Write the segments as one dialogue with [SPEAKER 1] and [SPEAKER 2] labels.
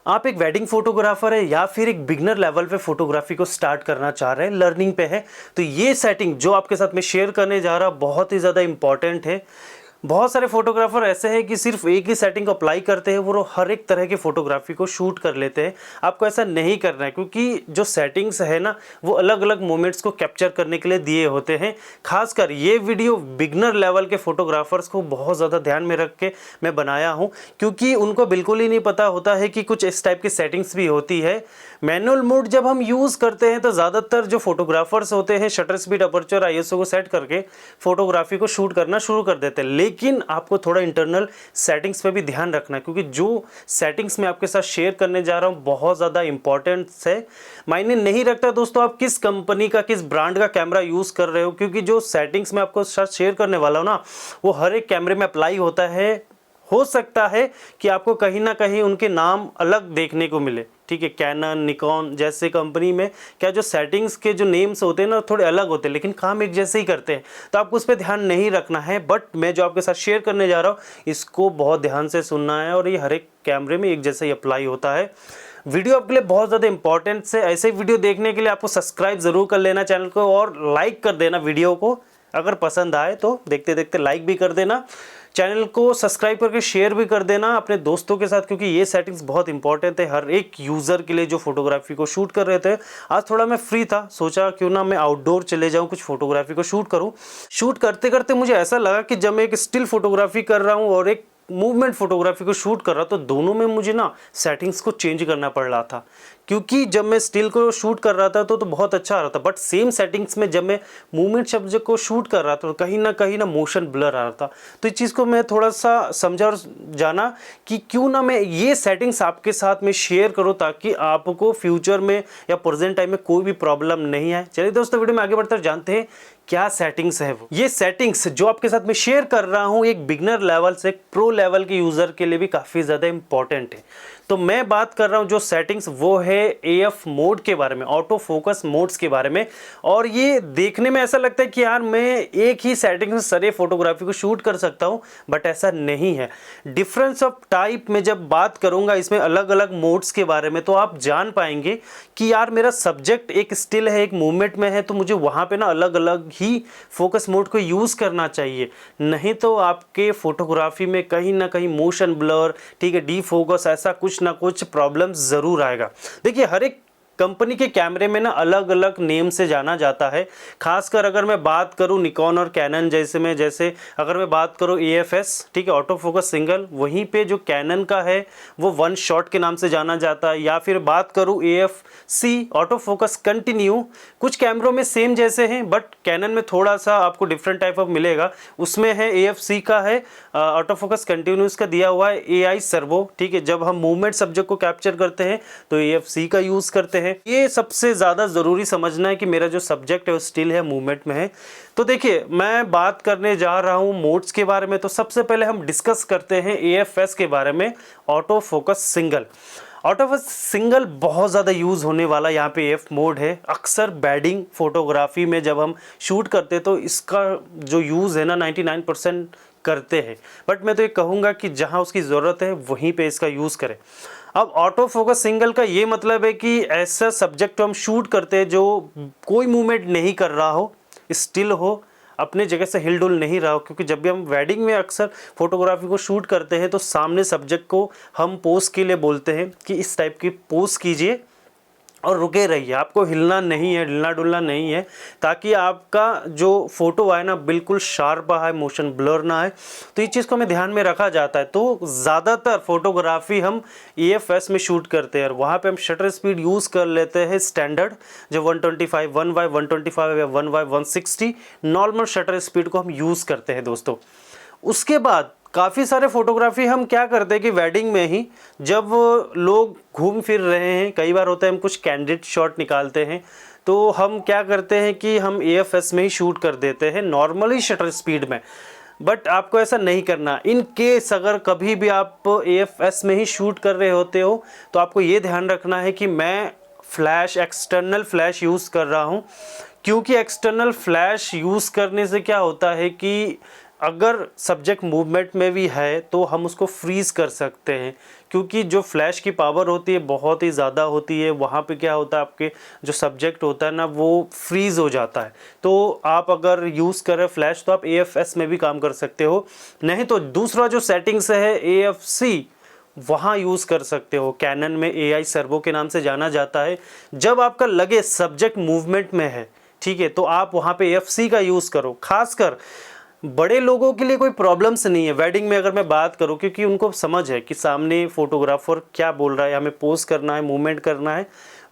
[SPEAKER 1] आप एक wedding photographer है या फिर एक बिगनर लेवल पे फोटोग्राफी को स्टार्ट करना चाह रहे हैं, लर्निंग पे है, तो ये सेटिंग जो आपके साथ में शेयर करने जा रहा बहुत ही ज़्यादा इंपॉर्टेंट है। बहुत सारे फोटोग्राफर ऐसे हैं कि सिर्फ एक ही सेटिंग को अप्लाई करते हैं, वो हर एक तरह की फोटोग्राफी को शूट कर लेते हैं। आपको ऐसा नहीं करना है, क्योंकि जो सेटिंग्स है ना वो अलग अलग मोमेंट्स को कैप्चर करने के लिए दिए होते हैं। खासकर ये वीडियो बिगनर लेवल के फोटोग्राफर्स को बहुत ज़्यादा ध्यान में रख के मैं बनाया हूँ, क्योंकि उनको बिल्कुल ही नहीं पता होता है कि कुछ इस टाइप की सेटिंग्स भी होती है। मैनुअल मोड जब हम यूज़ करते हैं तो ज़्यादातर जो फोटोग्राफर्स होते हैं शटर स्पीड, अपर्चर, आईएसओ को सेट करके फोटोग्राफी को शूट करना शुरू कर देते हैं। लेकिन आपको थोड़ा इंटरनल सेटिंग्स पे भी ध्यान रखना है, क्योंकि जो सेटिंग्स मैं आपके साथ शेयर करने जा रहा हूँ बहुत ज़्यादा इंपॉर्टेंट है। मायने नहीं रखता दोस्तों आप किस कंपनी का, किस ब्रांड का कैमरा यूज़ कर रहे हो, क्योंकि जो सेटिंग्स मैं आपको साथ शेयर करने वाला हूँ ना वो हर एक कैमरे में अप्लाई होता है। हो सकता है कि आपको कहीं ना कहीं उनके नाम अलग देखने को मिले, ठीक है। कैनन, निकॉन जैसे कंपनी में क्या जो सेटिंग्स के जो नेम्स होते हैं ना थोड़े अलग होते हैं, लेकिन काम एक जैसे ही करते हैं, तो आपको उस पर ध्यान नहीं रखना है। बट मैं जो आपके साथ शेयर करने जा रहा हूँ इसको बहुत ध्यान से सुनना है, और ये हर एक कैमरे में एक जैसा ही अप्लाई होता है। वीडियो आपके लिए बहुत ज़्यादा इंपॉर्टेंट है। ऐसे वीडियो देखने के लिए आपको सब्सक्राइब ज़रूर कर लेना चैनल को, और लाइक कर देना वीडियो को। अगर पसंद आए तो देखते देखते लाइक भी कर देना, चैनल को सब्सक्राइब करके शेयर भी कर देना अपने दोस्तों के साथ, क्योंकि ये सेटिंग्स बहुत इंपॉर्टेंट है हर एक यूज़र के लिए जो फोटोग्राफी को शूट कर रहे थे। आज थोड़ा मैं फ्री था, सोचा क्यों ना मैं आउटडोर चले जाऊं, कुछ फोटोग्राफी को शूट करूं। शूट करते करते मुझे ऐसा लगा कि जब मैं एक स्टिल फोटोग्राफी कर रहा हूं और एक मूवमेंट फोटोग्राफी को शूट कर रहा, तो दोनों में मुझे ना सेटिंग्स को चेंज करना पड़ रहा था। क्योंकि जब मैं स्टिल को शूट कर रहा था तो बहुत अच्छा आ रहा था, बट सेम सेटिंग्स में जब मैं मूवमेंट शब्द को शूट कर रहा था तो कहीं ना मोशन ब्लर आ रहा था। तो इस चीज़ को मैं थोड़ा सा समझा और जाना कि क्यों ना मैं ये सेटिंग्स आपके साथ में शेयर करूं, ताकि आपको फ्यूचर में या प्रेजेंट टाइम में कोई भी प्रॉब्लम नहीं आए। चलिए दोस्तों वीडियो में आगे बढ़कर जानते हैं क्या सेटिंग्स है वो। ये सेटिंग्स जो आपके साथ में शेयर कर रहा हूं एक बिगनर लेवल से एक प्रो लेवल के यूजर के लिए भी काफी ज्यादा इंपॉर्टेंट है। तो मैं बात कर रहा हूं जो सेटिंग्स वो है एएफ मोड के बारे में, ऑटो फोकस मोड्स के बारे में। और ये देखने में ऐसा लगता है कि यार मैं एक ही सेटिंग में सारे फोटोग्राफी को शूट कर सकता हूं, बट ऐसा नहीं है। डिफरेंस ऑफ टाइप में जब बात करूंगा इसमें अलग अलग मोड्स के बारे में, तो आप जान पाएंगे कि यार मेरा सब्जेक्ट एक स्टिल है, एक मूवमेंट में है, तो मुझे वहां पे ना अलग अलग ही फोकस मोड को यूज करना चाहिए। नहीं तो आपके फोटोग्राफी में कहीं ना कहीं मोशन ब्लर, ठीक है, डी फोकस, ऐसा कुछ ना कुछ प्रॉब्लम जरूर आएगा। देखिए हर एक कंपनी के कैमरे में ना अलग अलग नेम से जाना जाता है। खासकर अगर मैं बात करूं निकॉन और कैनन जैसे अगर मैं बात करूं एएफएस, ठीक है, ऑटो फोकस सिंगल, वहीं पे जो कैनन का है वो वन शॉट के नाम से जाना जाता है। या फिर बात करूं एएफसी, ऑटो फोकस कंटिन्यू, कुछ कैमरों में सेम जैसे हैं बट कैनन में थोड़ा सा आपको डिफरेंट टाइप ऑफ मिलेगा। उसमें है एएफसी का है ऑटो फोकस कंटिन्यूस का दिया हुआ है एआई सर्वो, ठीक है। जब हम मूवमेंट सब्जेक्ट को कैप्चर करते हैं तो एएफसी का यूज करते हैं। ये सबसे ज़्यादा ज़रूरी समझना है कि मेरा जो सब्जेक्ट है वो स्टिल है, मूवमेंट में है। तो देखिए मैं बात करने जा रहा हूँ मोड्स के बारे में। तो सबसे पहले हम डिस्कस करते हैं एएफएस के बारे में, auto focus single. Auto focus single बहुत ज़्यादा यूज़ होने वाला यहाँ पे एफ मोड है। अक्सर बैडिंग फोटोग्राफी में जब हम शूट करते तो इसका जो यूज़ है ना 99% करते हैं, बट मैं तो ये कहूँगा कि जहाँ उसकी ज़रूरत है वहीं पे इसका यूज़ करें। अब ऑटो फोकस सिंगल का ये मतलब है कि ऐसा सब्जेक्ट हम शूट करते हैं जो कोई मूवमेंट नहीं कर रहा हो, स्टिल हो, अपने जगह से हिलडुल नहीं रहा हो। क्योंकि जब भी हम वेडिंग में अक्सर फोटोग्राफी को शूट करते हैं तो सामने सब्जेक्ट को हम पोज के लिए बोलते हैं कि इस टाइप की पोज कीजिए और रुके रहिए, आपको हिलना नहीं है, हिलना डुलना नहीं है, ताकि आपका जो फोटो आए ना बिल्कुल शार्प आए, मोशन ब्लर ना आए। तो इस चीज़ को हमें ध्यान में रखा जाता है। तो ज़्यादातर फोटोग्राफी हम एएफएस में शूट करते हैं और वहाँ पे हम शटर स्पीड यूज़ कर लेते हैं स्टैंडर्ड, जो 125 1/125 या 1/160 नॉर्मल शटर स्पीड को हम यूज़ करते हैं दोस्तों। उसके बाद काफ़ी सारे फोटोग्राफी हम क्या करते हैं कि वेडिंग में ही जब लोग घूम फिर रहे हैं, कई बार होता है हम कुछ कैंडिड शॉट निकालते हैं, तो हम क्या करते हैं कि हम एएफएस में ही शूट कर देते हैं नॉर्मली शटर स्पीड में। बट आपको ऐसा नहीं करना। इन केस अगर कभी भी आप एएफएस में ही शूट कर रहे होते हो तो आपको ये ध्यान रखना है कि मैं फ्लैश, एक्सटर्नल फ्लैश यूज़ कर रहा हूँ। क्योंकि एक्सटर्नल फ्लैश यूज़ करने से क्या होता है कि अगर सब्जेक्ट मूवमेंट में भी है तो हम उसको फ्रीज़ कर सकते हैं। क्योंकि जो फ्लैश की पावर होती है बहुत ही ज़्यादा होती है। वहाँ पे क्या होता है, आपके जो सब्जेक्ट होता है ना वो फ्रीज हो जाता है। तो आप अगर यूज़ करें फ्लैश तो आप AFS में भी काम कर सकते हो, नहीं तो दूसरा जो सेटिंग्स है AFC वहाँ यूज़ कर सकते हो। कैनन में AI सर्वो के नाम से जाना जाता है। जब आपका लगे सब्जेक्ट मूवमेंट में है, ठीक है, तो आप वहाँ पे AFC का यूज़ करो। खासकर बड़े लोगों के लिए कोई प्रॉब्लम्स नहीं है वेडिंग में अगर मैं बात करूं, क्योंकि उनको समझ है कि सामने फोटोग्राफर क्या बोल रहा है, हमें पोज करना है, मूवमेंट करना है,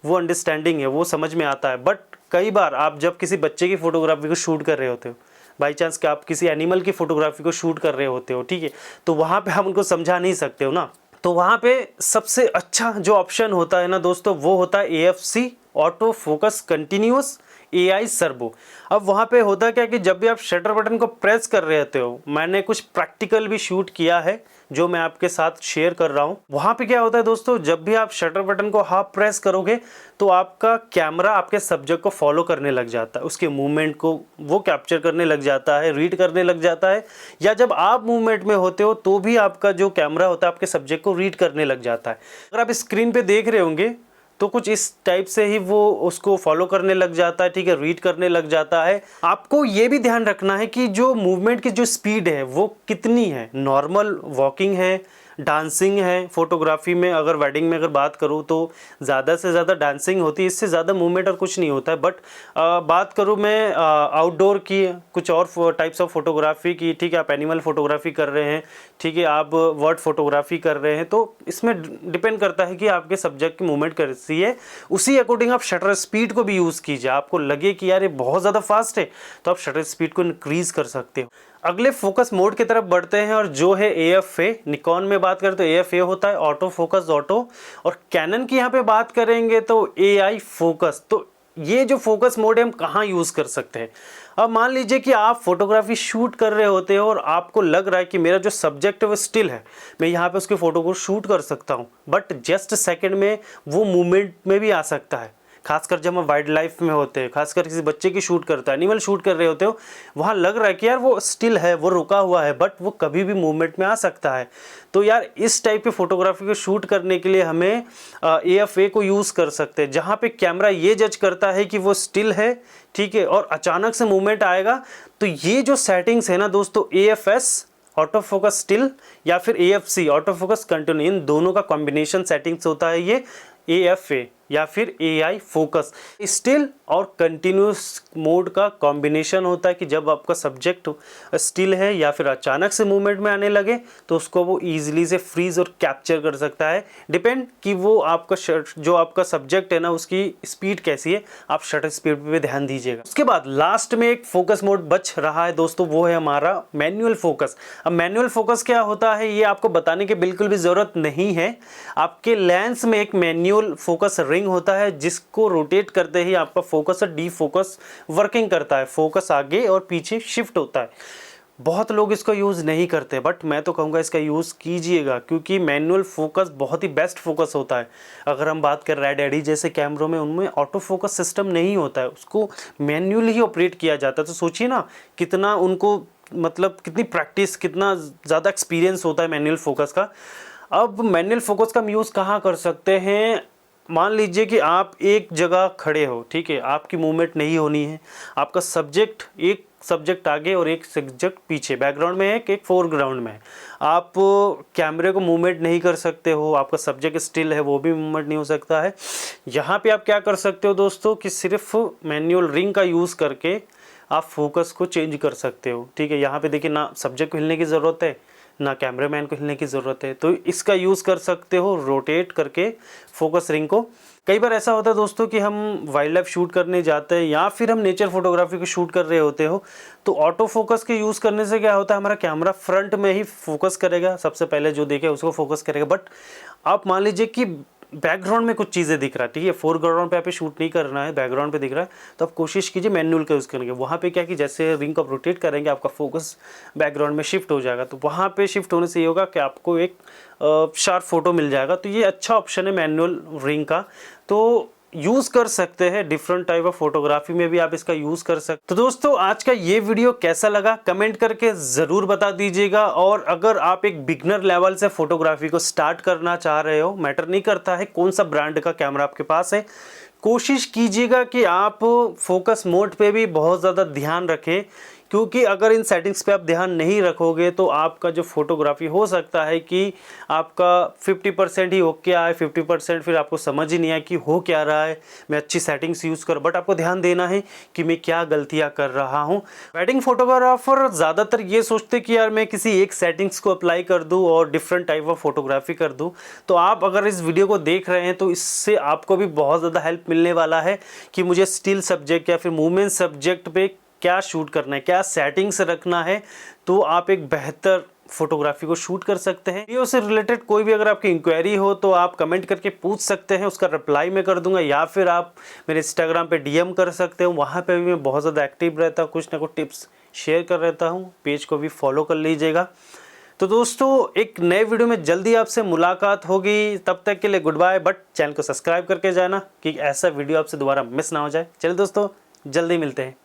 [SPEAKER 1] वो अंडरस्टैंडिंग है, वो समझ में आता है। बट कई बार आप जब किसी बच्चे की फोटोग्राफी को शूट कर रहे होते हो, बाई चांस कि आप किसी एनिमल की फोटोग्राफी को शूट कर रहे होते हो, ठीक है, तो वहाँ पे आप उनको समझा नहीं सकते हो ना। तो वहाँ पे सबसे अच्छा जो ऑप्शन होता है ना दोस्तों, वो होता है AFC auto focus continuous AI servo. अब वहाँ पे होता क्या कि जब भी आप शटर बटन को प्रेस कर रहे होते हो, मैंने कुछ प्रैक्टिकल भी शूट किया है जो मैं आपके साथ शेयर कर रहा हूँ। वहाँ पे क्या होता है दोस्तों, जब भी आप शटर बटन को हाफ प्रेस करोगे तो आपका कैमरा आपके सब्जेक्ट को फॉलो करने लग जाता है, उसके मूवमेंट को वो कैप्चर करने लग जाता है, रीड करने लग जाता है, या जब आप मूवमेंट में होते हो तो भी आपका जो कैमरा होता है आपके सब्जेक्ट को रीड करने लग जाता है। अगर आप स्क्रीन पे देख रहे होंगे तो कुछ इस टाइप से ही वो उसको फॉलो करने लग जाता है, ठीक है, रीड करने लग जाता है। आपको ये भी ध्यान रखना है कि जो मूवमेंट की जो स्पीड है वो कितनी है, नॉर्मल वॉकिंग है, डांसिंग है। फोटोग्राफी में अगर वेडिंग में अगर बात करूँ तो ज़्यादा से ज़्यादा डांसिंग होती है, इससे ज़्यादा मूवमेंट और कुछ नहीं होता है। बट बात करूँ मैं आउटडोर की, कुछ और टाइप्स ऑफ फोटोग्राफी की, ठीक है, आप एनिमल फोटोग्राफी कर रहे हैं, ठीक है, आप वर्ड फोटोग्राफी कर रहे हैं, तो इसमें डिपेंड करता है कि आपके सब्जेक्ट की मूवमेंट कैसी है, उसी अकॉर्डिंग आप शटर स्पीड को भी यूज़ कीजिए। आपको लगे कि यार ये बहुत ज़्यादा फास्ट है तो आप शटर स्पीड को इंक्रीज़ कर सकते हो। अगले फोकस मोड की तरफ बढ़ते हैं और जो है AFA। निकॉन में बात करें तो AFA होता है ऑटो फोकस ऑटो, और कैनन की यहाँ पे बात करेंगे तो AI फोकस। तो ये जो फोकस मोड है हम कहाँ यूज़ कर सकते हैं। अब मान लीजिए कि आप फोटोग्राफी शूट कर रहे होते हो और आपको लग रहा है कि मेरा जो सब्जेक्ट है वो स्टिल है, मैं यहाँ पे उसके फ़ोटो को शूट कर सकता हूँ, बट जस्ट सेकंड में वो मूवमेंट में भी आ सकता है। खासकर जब हम वाइल्ड लाइफ में होते हैं, खासकर किसी बच्चे की शूट करता है, एनिमल शूट कर रहे होते हो, वहाँ लग रहा है कि यार वो स्टिल है, वो रुका हुआ है, बट वो कभी भी मूवमेंट में आ सकता है। तो यार इस टाइप की फोटोग्राफी को शूट करने के लिए हमें AFA को यूज़ कर सकते हैं, जहाँ पे कैमरा ये जज करता है कि वो स्टिल है, ठीक है, और अचानक से मूवमेंट आएगा। तो ये जो सेटिंग्स है ना दोस्तों, AFS ऑटो फोकस स्टिल या फिर AFC ऑटो फोकस कंटिन्यू, इन दोनों का कॉम्बिनेशन सेटिंग्स होता है ये AFA या फिर AI फोकस। स्टिल और कंटिन्यूस मोड का कॉम्बिनेशन होता है कि जब आपका सब्जेक्ट स्टिल है या फिर अचानक से मूवमेंट में आने लगे तो उसको वो इजीली से फ्रीज और कैप्चर कर सकता है। डिपेंड कि वो आपका जो आपका सब्जेक्ट है ना उसकी स्पीड कैसी है, आप शटर स्पीड पे ध्यान दीजिएगा। उसके बाद लास्ट में एक फोकस मोड बच रहा है दोस्तों, वो है हमारा मैनुअल फोकस। अब मैनुअल फोकस क्या होता है ये आपको बताने की बिल्कुल भी ज़रूरत नहीं है। आपके लेंस में एक मैनुअल फोकस रिंग होता है जिसको रोटेट करते ही आपका फोकस और डी फोकस वर्किंग करता है, फोकस आगे और पीछे शिफ्ट होता है। बहुत लोग इसका यूज़ नहीं करते, बट मैं तो कहूँगा इसका यूज़ कीजिएगा, क्योंकि मैनुअल फोकस बहुत ही बेस्ट फोकस होता है। अगर हम बात कर रेड एडी जैसे कैमरों में, उनमें ऑटो फोकस सिस्टम नहीं होता है, उसको मैनुअली ही ऑपरेट किया जाता है। तो सोचिए ना कितना उनको मतलब कितनी प्रैक्टिस, कितना ज़्यादा एक्सपीरियंस होता है मैनुअल फोकस का। अब मैनुअल फोकस का हम यूज़ कहाँ कर सकते हैं। मान लीजिए कि आप एक जगह खड़े हो, ठीक है, आपकी मूवमेंट नहीं होनी है, आपका सब्जेक्ट एक सब्जेक्ट आगे और एक सब्जेक्ट पीछे, बैकग्राउंड में है कि एक फोरग्राउंड में है, आप कैमरे को मूवमेंट नहीं कर सकते हो, आपका सब्जेक्ट स्टिल है, वो भी मूवमेंट नहीं हो सकता है। यहाँ पे आप क्या कर सकते हो दोस्तों कि सिर्फ मैनुअल रिंग का यूज़ करके आप फोकस को चेंज कर सकते हो, ठीक है। यहाँ पे देखिए ना सब्जेक्ट को हिलने की ज़रूरत है ना कैमरामैन को हिलने की ज़रूरत है, तो इसका यूज़ कर सकते हो रोटेट करके फोकस रिंग को। कई बार ऐसा होता है दोस्तों कि हम वाइल्ड लाइफ शूट करने जाते हैं या फिर हम नेचर फोटोग्राफी को शूट कर रहे होते हो, तो ऑटो फोकस के यूज़ करने से क्या होता है, हमारा कैमरा फ्रंट में ही फोकस करेगा, सबसे पहले जो देखे उसको फोकस करेगा। बट आप मान लीजिए कि बैकग्राउंड में कुछ चीज़ें दिख रहा है, ठीक है, फोरग्राउंड पे आप शूट नहीं करना है, बैकग्राउंड पे दिख रहा है, तो आप कोशिश कीजिए मैनुअल का यूज़ करेंगे। वहाँ पे क्या कि जैसे रिंग को आप रोटेट करेंगे आपका फोकस बैकग्राउंड में शिफ्ट हो जाएगा, तो वहाँ पे शिफ्ट होने से ये होगा कि आपको एक शार्प फोटो मिल जाएगा। तो ये अच्छा ऑप्शन है मैनुअल रिंग का। तो यूज़ कर सकते हैं, डिफरेंट टाइप ऑफ फोटोग्राफी में भी आप इसका यूज़ कर सकते। तो दोस्तों आज का ये वीडियो कैसा लगा कमेंट करके ज़रूर बता दीजिएगा। और अगर आप एक बिगनर लेवल से फोटोग्राफी को स्टार्ट करना चाह रहे हो, मैटर नहीं करता है कौन सा ब्रांड का कैमरा आपके पास है, कोशिश कीजिएगा कि आप फोकस मोड पे भी बहुत ज़्यादा ध्यान रखें, क्योंकि अगर इन सेटिंग्स पे आप ध्यान नहीं रखोगे तो आपका जो फोटोग्राफी हो सकता है कि आपका 50% ही ओके आए, 50% फिर आपको समझ ही नहीं आए कि हो क्या रहा है, मैं अच्छी सेटिंग्स यूज़ कर, बट आपको ध्यान देना है कि मैं क्या गलतियाँ कर रहा हूँ। वेडिंग फोटोग्राफर ज़्यादातर ये सोचते कि यार मैं किसी एक सेटिंग्स को अप्लाई कर दूँ और डिफरेंट टाइप ऑफ फोटोग्राफी कर दूँ। तो आप अगर इस वीडियो को देख रहे हैं तो इससे आपको भी बहुत ज़्यादा हेल्प मिलने वाला है कि मुझे स्टिल सब्जेक्ट या फिर मूवमेंट सब्जेक्ट पे क्या शूट करना है, क्या सेटिंग्स रखना है, तो आप एक बेहतर फोटोग्राफी को शूट कर सकते हैं। वीडियो से रिलेटेड कोई भी अगर आपकी इंक्वायरी हो तो आप कमेंट करके पूछ सकते हैं, उसका रिप्लाई मैं कर दूंगा, या फिर आप मेरे इंस्टाग्राम पे डीएम कर सकते हो, वहाँ पे भी मैं बहुत ज़्यादा एक्टिव रहता हूँ, कुछ ना कुछ टिप्स शेयर कर रहता हूँ। पेज को भी फॉलो कर लीजिएगा। तो दोस्तों एक नए वीडियो में जल्दी आपसे मुलाकात होगी, तब तक के लिए गुड बाय। बट चैनल को सब्सक्राइब करके जाना कि ऐसा वीडियो आपसे दोबारा मिस ना हो जाए। चलिए दोस्तों जल्दी मिलते हैं।